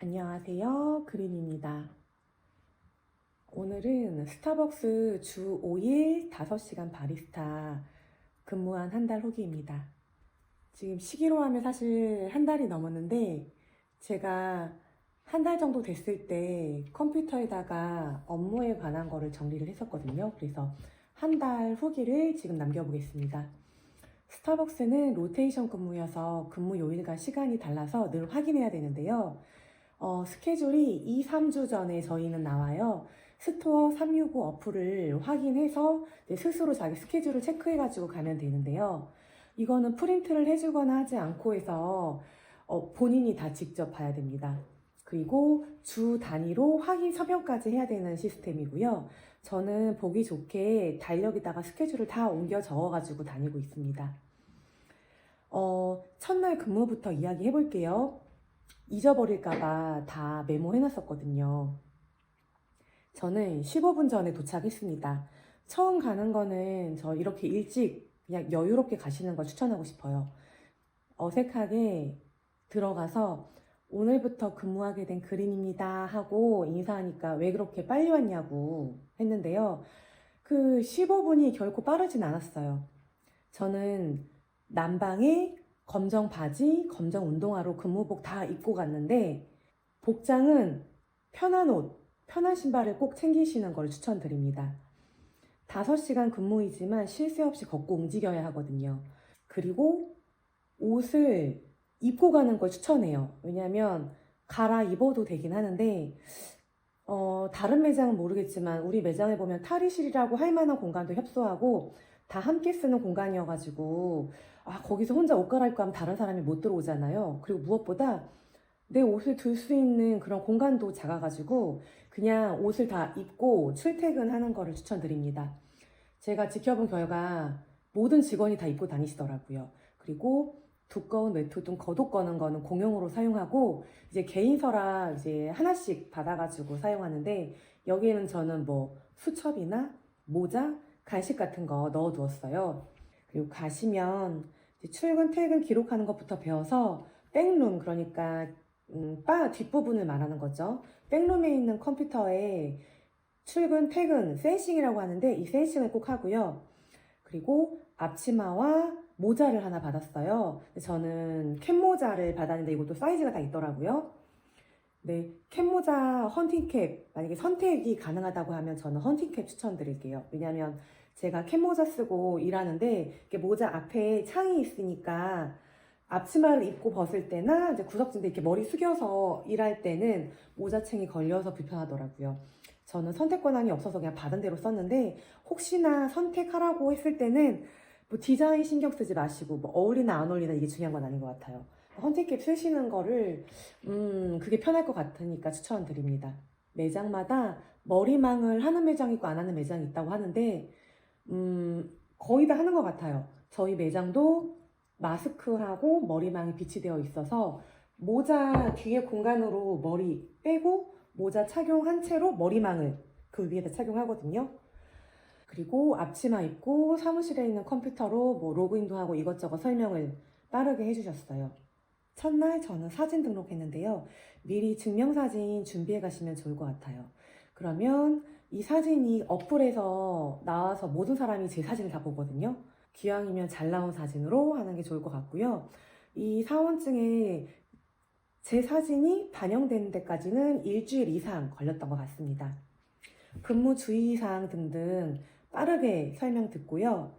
안녕하세요. 그린입니다. 오늘은 스타벅스 주 5일 5시간 바리스타 근무한 한 달 후기입니다. 지금 시기로 하면 사실 한 달이 넘었는데 제가 한 달 정도 됐을 때 컴퓨터에다가 업무에 관한 거를 정리를 했었거든요. 그래서 한 달 후기를 지금 남겨보겠습니다. 스타벅스는 로테이션 근무여서 근무 요일과 시간이 달라서 늘 확인해야 되는데요. 스케줄이 2, 3주 전에 저희는 나와요. 스토어 365 어플을 확인해서 스스로 자기 스케줄을 체크해가지고 가면 되는데요. 이거는 프린트를 해주거나 하지 않고 해서 본인이 다 직접 봐야 됩니다. 그리고 주 단위로 확인 서명까지 해야 되는 시스템이고요. 저는 보기 좋게 달력에다가 스케줄을 다 옮겨 적어가지고 다니고 있습니다. 첫날 근무부터 이야기해 볼게요. 잊어버릴까봐 다 메모해놨었거든요. 저는 15분 전에 도착했습니다. 처음 가는 거는 저 이렇게 일찍 그냥 여유롭게 가시는 걸 추천하고 싶어요. 어색하게 들어가서 오늘부터 근무하게 된 그린입니다 하고 인사하니까 왜 그렇게 빨리 왔냐고 했는데요. 그 15분이 결코 빠르진 않았어요. 저는 난방에 검정 바지, 검정 운동화로 근무복 다 입고 갔는데 복장은 편한 옷, 편한 신발을 꼭 챙기시는 걸 추천드립니다. 5시간 근무이지만 쉴 새 없이 걷고 움직여야 하거든요. 그리고 옷을 입고 가는 걸 추천해요. 왜냐면 갈아입어도 되긴 하는데 다른 매장은 모르겠지만 우리 매장에 보면 탈의실이라고 할 만한 공간도 협소하고 다 함께 쓰는 공간이어가지고 거기서 혼자 옷 갈아입고 하면 다른 사람이 못 들어오잖아요. 그리고 무엇보다 내 옷을 둘 수 있는 그런 공간도 작아가지고 그냥 옷을 다 입고 출퇴근하는 거를 추천드립니다. 제가 지켜본 결과 모든 직원이 다 입고 다니시더라고요. 그리고 두꺼운 외투 겉옷 거는 거는 공용으로 사용하고 이제 개인서라 이제 하나씩 받아가지고 사용하는데 여기에는 저는 뭐 수첩이나 모자, 간식 같은 거 넣어두었어요. 그리고 가시면 출근, 퇴근 기록하는 것부터 배워서 백룸, 그러니까 바 뒷부분을 말하는 거죠. 백룸에 있는 컴퓨터에 출근, 퇴근, 센싱이라고 하는데 이 센싱을 꼭 하고요. 그리고 앞치마와 모자를 하나 받았어요. 저는 캡모자를 받았는데 이것도 사이즈가 다 있더라고요. 네, 캡모자, 헌팅캡, 만약에 선택이 가능하다고 하면 저는 헌팅캡 추천드릴게요. 왜냐면 제가 캡모자 쓰고 일하는데 이렇게 모자 앞에 창이 있으니까 앞치마를 입고 벗을 때나 이제 구석진데 이렇게 머리 숙여서 일할 때는 모자챙이 걸려서 불편하더라고요. 저는 선택 권한이 없어서 그냥 받은 대로 썼는데 혹시나 선택하라고 했을 때는 뭐 디자인 신경 쓰지 마시고 뭐 어울리나 안 어울리나 이게 중요한 건 아닌 것 같아요. 헌팅캡 쓰시는 거를 그게 편할 것 같으니까 추천드립니다. 매장마다 머리망을 하는 매장이 있고 안 하는 매장이 있다고 하는데 거의 다 하는 것 같아요. 저희 매장도 마스크하고 머리망이 비치되어 있어서 모자 뒤에 공간으로 머리 빼고 모자 착용한 채로 머리망을 그 위에다 착용하거든요. 그리고 앞치마 입고 사무실에 있는 컴퓨터로 뭐 로그인도 하고 이것저것 설명을 빠르게 해주셨어요. 첫날 저는 사진 등록했는데요. 미리 증명사진 준비해 가시면 좋을 것 같아요. 그러면 이 사진이 어플에서 나와서 모든 사람이 제 사진을 다 보거든요. 기왕이면 잘 나온 사진으로 하는 게 좋을 것 같고요. 이 사원증에 제 사진이 반영되는 데까지는 일주일 이상 걸렸던 것 같습니다. 근무 주의사항 등등 빠르게 설명 듣고요.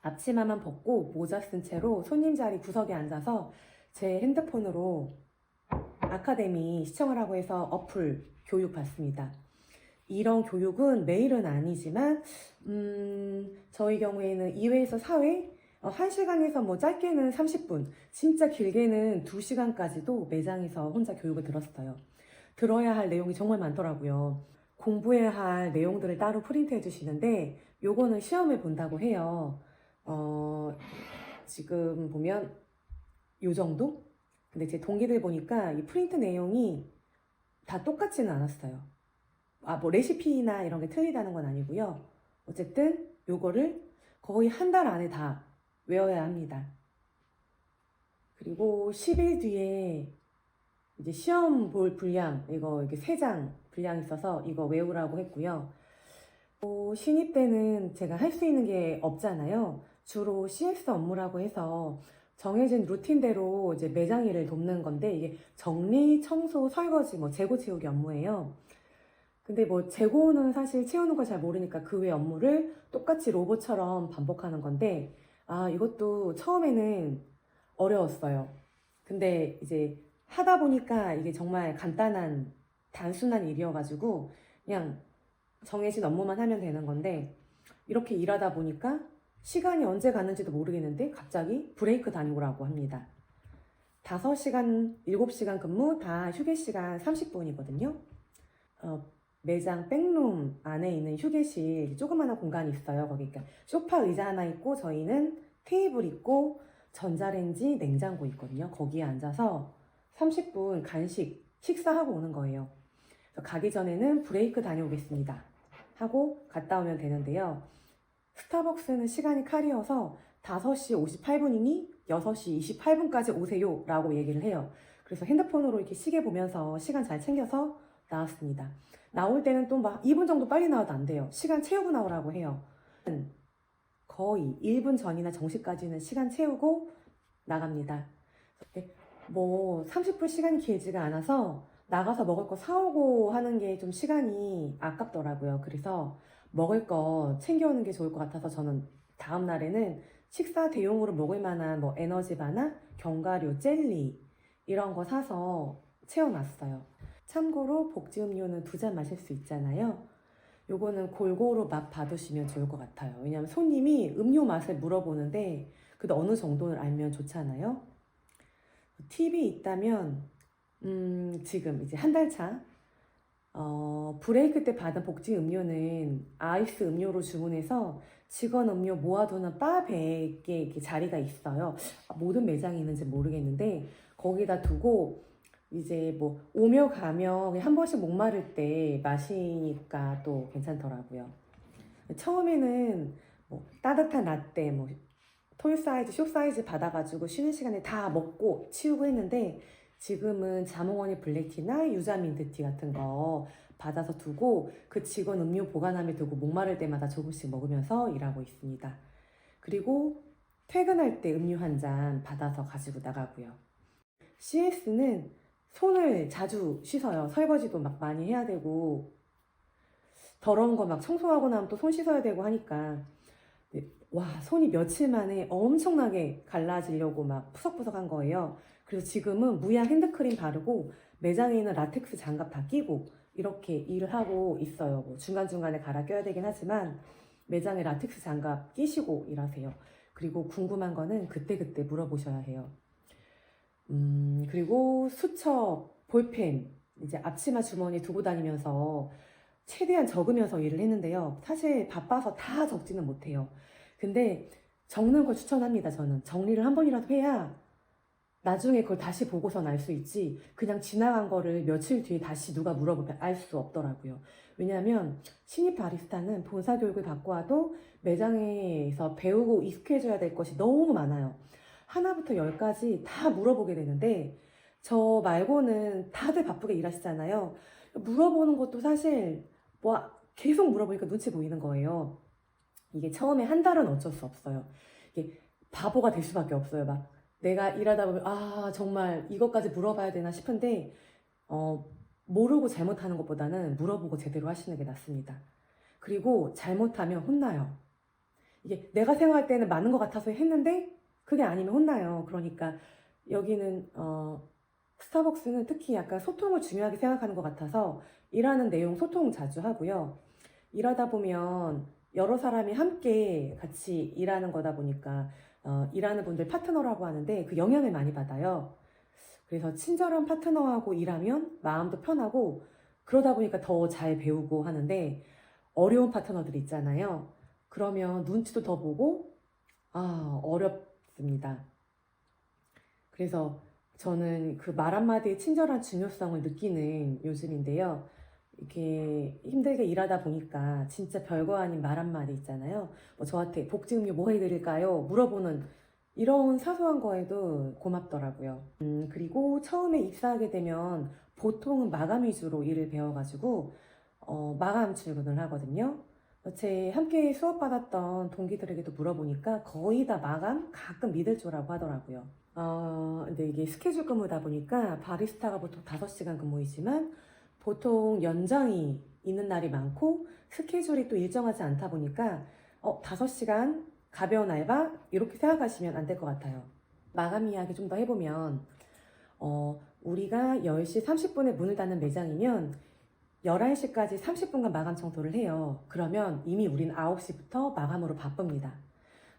앞치마만 벗고 모자 쓴 채로 손님 자리 구석에 앉아서 제 핸드폰으로 아카데미 시청을 하고 해서 어플 교육 받습니다. 이런 교육은 매일은 아니지만 저희 경우에는 2회에서 4회 1시간에서 뭐 짧게는 30분, 진짜 길게는 2시간까지도 매장에서 혼자 교육을 들었어요. 들어야 할 내용이 정말 많더라고요. 공부해야 할 내용들을 따로 프린트해 주시는데 요거는 시험을 본다고 해요. 지금 보면 요 정도? 근데 제 동기들 보니까 이 프린트 내용이 다 똑같지는 않았어요. 뭐 레시피나 이런 게 틀리다는 건 아니고요. 어쨌든 요거를 거의 한 달 안에 다 외워야 합니다. 그리고 10일 뒤에 이제 시험 볼 분량, 이게 3장 분량이 있어서 이거 외우라고 했고요. 신입 때는 제가 할 수 있는 게 없잖아요. 주로 CS 업무라고 해서 정해진 루틴대로 이제 매장 일을 돕는 건데, 이게 정리, 청소, 설거지, 재고 채우기 업무예요. 근데 재고는 사실 채우는 걸 잘 모르니까 그 외 업무를 똑같이 로봇처럼 반복하는 건데, 이것도 처음에는 어려웠어요. 근데 이제 하다 보니까 이게 정말 간단한, 단순한 일이어가지고 그냥 정해진 업무만 하면 되는 건데, 이렇게 일하다 보니까 시간이 언제 가는지도 모르겠는데 갑자기 브레이크 다니라고 합니다. 5시간, 7시간 근무 다 휴게 시간 30분이거든요. 매장 백룸 안에 있는 휴게실 조그마한 공간이 있어요. 거기 그러니까 소파 의자 하나 있고 저희는 테이블 있고 전자레인지 냉장고 있거든요. 거기에 앉아서 30분 간식 식사하고 오는 거예요. 그래서 가기 전에는 브레이크 다녀오겠습니다 하고 갔다 오면 되는데요. 스타벅스는 시간이 칼이어서 5시 58분이니 6시 28분까지 오세요 라고 얘기를 해요. 그래서 핸드폰으로 이렇게 시계 보면서 시간 잘 챙겨서 나왔습니다. 나올 때는 또 막 2분 정도 빨리 나와도 안 돼요. 시간 채우고 나오라고 해요. 거의 1분 전이나 정시까지는 시간 채우고 나갑니다. 30분 시간이 길지가 않아서 나가서 먹을 거 사오고 하는 게 좀 시간이 아깝더라고요. 그래서 먹을 거 챙겨오는 게 좋을 것 같아서 저는 다음 날에는 식사 대용으로 먹을 만한 에너지바나 견과류, 젤리 이런 거 사서 채워놨어요. 참고로 복지 음료는 2잔 마실 수 있잖아요. 요거는 골고루 맛 봐두시면 좋을 것 같아요. 왜냐면 손님이 음료 맛을 물어보는데 그래도 어느 정도는 알면 좋잖아요. 팁이 있다면 지금 이제 한 달 차 브레이크 때 받은 복지 음료는 아이스 음료로 주문해서 직원 음료 모아두는 바백에 이렇게 자리가 있어요. 모든 매장이 있는지 모르겠는데 거기다 두고 이제 오며 가며 한 번씩 목마를 때 마시니까 또 괜찮더라고요. 처음에는 따뜻한 라떼, 톨 사이즈, 숏 사이즈 받아가지고 쉬는 시간에 다 먹고 치우고 했는데 지금은 자몽원이 블랙티나 유자민트티 같은 거 받아서 두고 그 직원 음료 보관함에 두고 목마를 때마다 조금씩 먹으면서 일하고 있습니다. 그리고 퇴근할 때 음료 한 잔 받아서 가지고 나가고요. CS는 손을 자주 씻어요. 설거지도 막 많이 해야 되고 더러운 거 막 청소하고 나면 또 손 씻어야 되고 하니까 손이 며칠 만에 엄청나게 갈라지려고 막 푸석푸석한 거예요. 그래서 지금은 무향 핸드크림 바르고 매장에 있는 라텍스 장갑 다 끼고 이렇게 일을 하고 있어요. 중간중간에 갈아 껴야 되긴 하지만 매장에 라텍스 장갑 끼시고 일하세요. 그리고 궁금한 거는 그때그때 물어보셔야 해요. 그리고 수첩, 볼펜, 이제 앞치마 주머니에 두고 다니면서 최대한 적으면서 일을 했는데요. 사실 바빠서 다 적지는 못해요. 근데 적는 걸 추천합니다, 저는. 정리를 한 번이라도 해야 나중에 그걸 다시 보고선 알 수 있지, 그냥 지나간 거를 며칠 뒤에 다시 누가 물어보면 알 수 없더라고요. 왜냐하면 신입 바리스타는 본사 교육을 받고 와도 매장에서 배우고 익숙해져야 될 것이 너무 많아요. 하나부터 열까지 다 물어보게 되는데 저 말고는 다들 바쁘게 일하시잖아요. 물어보는 것도 사실 계속 물어보니까 눈치 보이는 거예요. 이게 처음에 한 달은 어쩔 수 없어요. 이게 바보가 될 수밖에 없어요. 막 내가 일하다 보면 정말 이것까지 물어봐야 되나 싶은데 모르고 잘못하는 것보다는 물어보고 제대로 하시는 게 낫습니다. 그리고 잘못하면 혼나요. 이게 내가 생각할 때는 많은 것 같아서 했는데 그게 아니면 혼나요. 그러니까 여기는 스타벅스는 특히 약간 소통을 중요하게 생각하는 것 같아서 일하는 내용 소통 자주 하고요. 일하다 보면 여러 사람이 함께 같이 일하는 거다 보니까 일하는 분들 파트너라고 하는데 그 영향을 많이 받아요. 그래서 친절한 파트너하고 일하면 마음도 편하고 그러다 보니까 더 잘 배우고 하는데 어려운 파트너들 있잖아요. 그러면 눈치도 더 보고 어렵습니다. 그래서 저는 그 말 한마디의 친절한 중요성을 느끼는 요즘인데요. 이렇게 힘들게 일하다 보니까 진짜 별거 아닌 말 한마디 있잖아요. 저한테 복지음료 뭐 해드릴까요? 물어보는 이런 사소한 거에도 고맙더라고요. 그리고 처음에 입사하게 되면 보통은 마감 위주로 일을 배워가지고 마감 출근을 하거든요. 제 함께 수업 받았던 동기들에게도 물어보니까 거의 다 마감, 가끔 미들조라고 하더라고요. 근데 이게 스케줄 근무다 보니까 바리스타가 보통 5시간 근무이지만 보통 연장이 있는 날이 많고 스케줄이 또 일정하지 않다 보니까 5시간 가벼운 알바 이렇게 생각하시면 안 될 것 같아요. 마감 이야기 좀 더 해보면 우리가 10시 30분에 문을 닫는 매장이면 11시까지 30분간 마감 청소를 해요. 그러면 이미 우린 9시부터 마감으로 바쁩니다.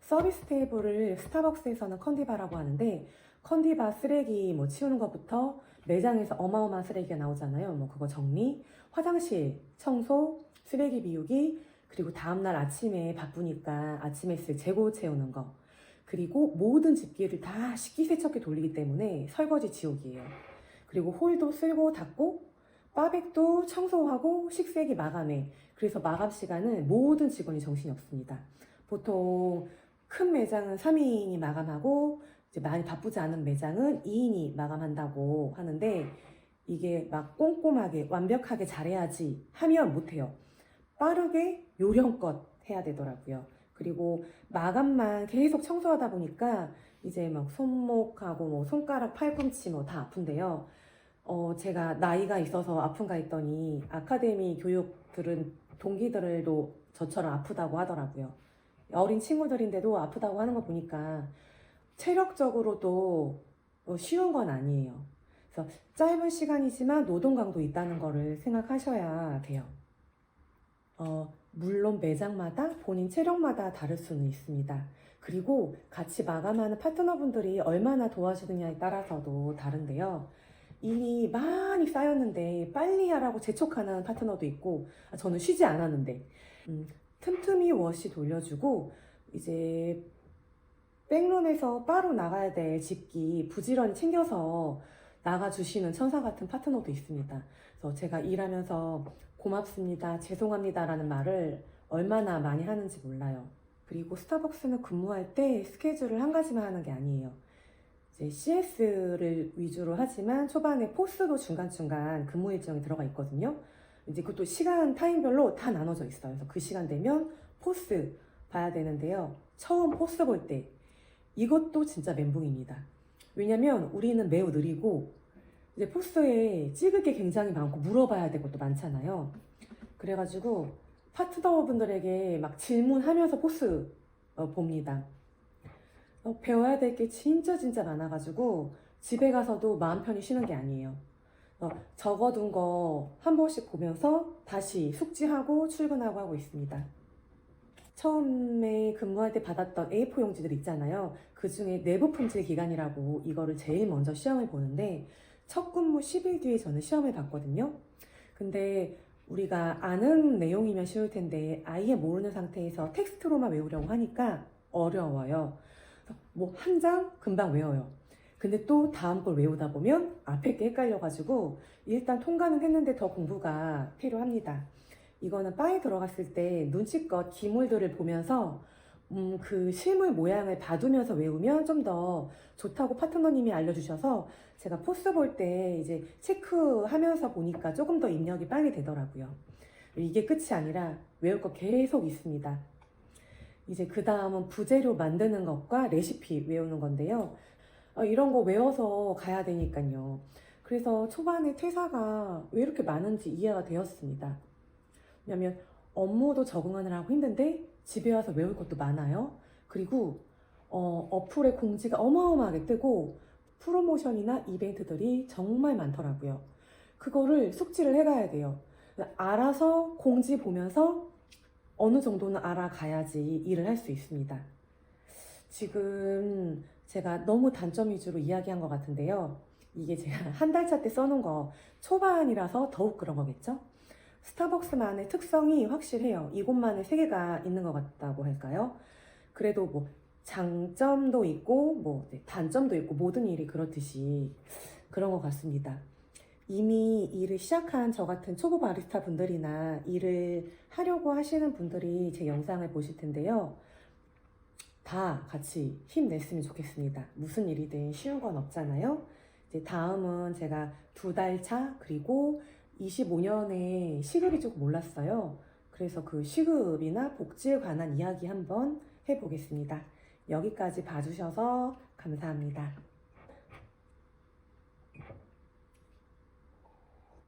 서비스 테이블을 스타벅스에서는 컨디바라고 하는데 컨디바 쓰레기 뭐 치우는 것부터 매장에서 어마어마한 쓰레기가 나오잖아요. 뭐 그거 정리, 화장실 청소, 쓰레기 비우기, 그리고 다음날 아침에 바쁘니까 아침에 쓸 재고 채우는 거, 그리고 모든 집기를 다 식기세척기 돌리기 때문에 설거지 지옥이에요. 그리고 홀도 쓸고 닦고 바백도 청소하고 식세기 마감해. 그래서 마감 시간은 모든 직원이 정신이 없습니다. 보통 큰 매장은 3인이 마감하고 이제 많이 바쁘지 않은 매장은 2인이 마감한다고 하는데 이게 막 꼼꼼하게 완벽하게 잘해야지 하면 못해요. 빠르게 요령껏 해야 되더라고요. 그리고 마감만 계속 청소하다 보니까 이제 막 손목하고 뭐 손가락, 팔꿈치 뭐 다 아픈데요. 제가 나이가 있어서 아픈가 했더니 아카데미 교육 들은 동기들도 저처럼 아프다고 하더라고요. 어린 친구들인데도 아프다고 하는 거 보니까 체력적으로도 쉬운 건 아니에요. 그래서 짧은 시간이지만 노동 강도 있다는 거를 생각하셔야 돼요. 물론 매장마다 본인 체력마다 다를 수는 있습니다. 그리고 같이 마감하는 파트너분들이 얼마나 도와주느냐에 따라서도 다른데요. 일이 많이 쌓였는데 빨리 하라고 재촉하는 파트너도 있고, 저는 쉬지 않았는데 틈틈이 워시 돌려주고 이제 백룸에서 바로 나가야 될 집기 부지런히 챙겨서 나가주시는 천사 같은 파트너도 있습니다. 그래서 제가 일하면서 고맙습니다, 죄송합니다라는 말을 얼마나 많이 하는지 몰라요. 그리고 스타벅스는 근무할 때 스케줄을 한 가지만 하는 게 아니에요. 이제 CS를 위주로 하지만 초반에 포스도 중간중간 근무 일정이 들어가 있거든요. 이제 그것도 시간 타임별로 다 나눠져 있어요. 그래서 그 시간 되면 포스 봐야 되는데요. 처음 포스 볼 때 이것도 진짜 멘붕입니다. 왜냐면 우리는 매우 느리고 이제 포스에 찍을 게 굉장히 많고 물어봐야 될 것도 많잖아요. 그래가지고 파트너분들에게 막 질문하면서 포스 봅니다. 배워야 될 게 진짜 많아가지고 집에 가서도 마음 편히 쉬는 게 아니에요. 적어둔 거 한 번씩 보면서 다시 숙지하고 출근하고 하고 있습니다. 처음에 근무할 때 받았던 A4 용지들 있잖아요. 그 중에 내부 품질 기간이라고 이거를 제일 먼저 시험을 보는데 첫 근무 10일 뒤에 저는 시험을 봤거든요. 근데 우리가 아는 내용이면 쉬울 텐데 아예 모르는 상태에서 텍스트로만 외우려고 하니까 어려워요. 뭐 한 장 금방 외워요. 근데 또 다음 걸 외우다 보면 앞에 게 헷갈려가지고 일단 통과는 했는데 더 공부가 필요합니다. 이거는 바에 들어갔을 때 눈치껏 기물들을 보면서 그 실물 모양을 봐두면서 외우면 좀 더 좋다고 파트너님이 알려주셔서 제가 포스 볼 때 이제 체크하면서 보니까 조금 더 입력이 빨리 되더라고요. 이게 끝이 아니라 외울 거 계속 있습니다. 이제 그 다음은 부재료 만드는 것과 레시피 외우는 건데요. 이런 거 외워서 가야 되니까요. 그래서 초반에 퇴사가 왜 이렇게 많은지 이해가 되었습니다. 왜냐면 업무도 적응하느라고 힘든데 집에 와서 외울 것도 많아요. 그리고 어플에 공지가 어마어마하게 뜨고 프로모션이나 이벤트들이 정말 많더라고요. 그거를 숙지를 해가야 돼요. 알아서 공지 보면서 어느 정도는 알아가야지 일을 할 수 있습니다. 지금 제가 너무 단점 위주로 이야기한 것 같은데요. 이게 제가 한 달차 때 써놓은 거 초반이라서 더욱 그런 거겠죠? 스타벅스만의 특성이 확실해요. 이곳만의 세계가 있는 것 같다고 할까요? 그래도 뭐 장점도 있고 뭐 단점도 있고 모든 일이 그렇듯이 그런 것 같습니다. 이미 일을 시작한 저 같은 초보 바리스타 분들이나 일을 하려고 하시는 분들이 제 영상을 보실 텐데요. 다 같이 힘냈으면 좋겠습니다. 무슨 일이든 쉬운 건 없잖아요. 이제 다음은 제가 2달 차, 그리고 25년에 시급이 조금 올랐어요. 그래서 그 시급이나 복지에 관한 이야기 한번 해보겠습니다. 여기까지 봐주셔서 감사합니다.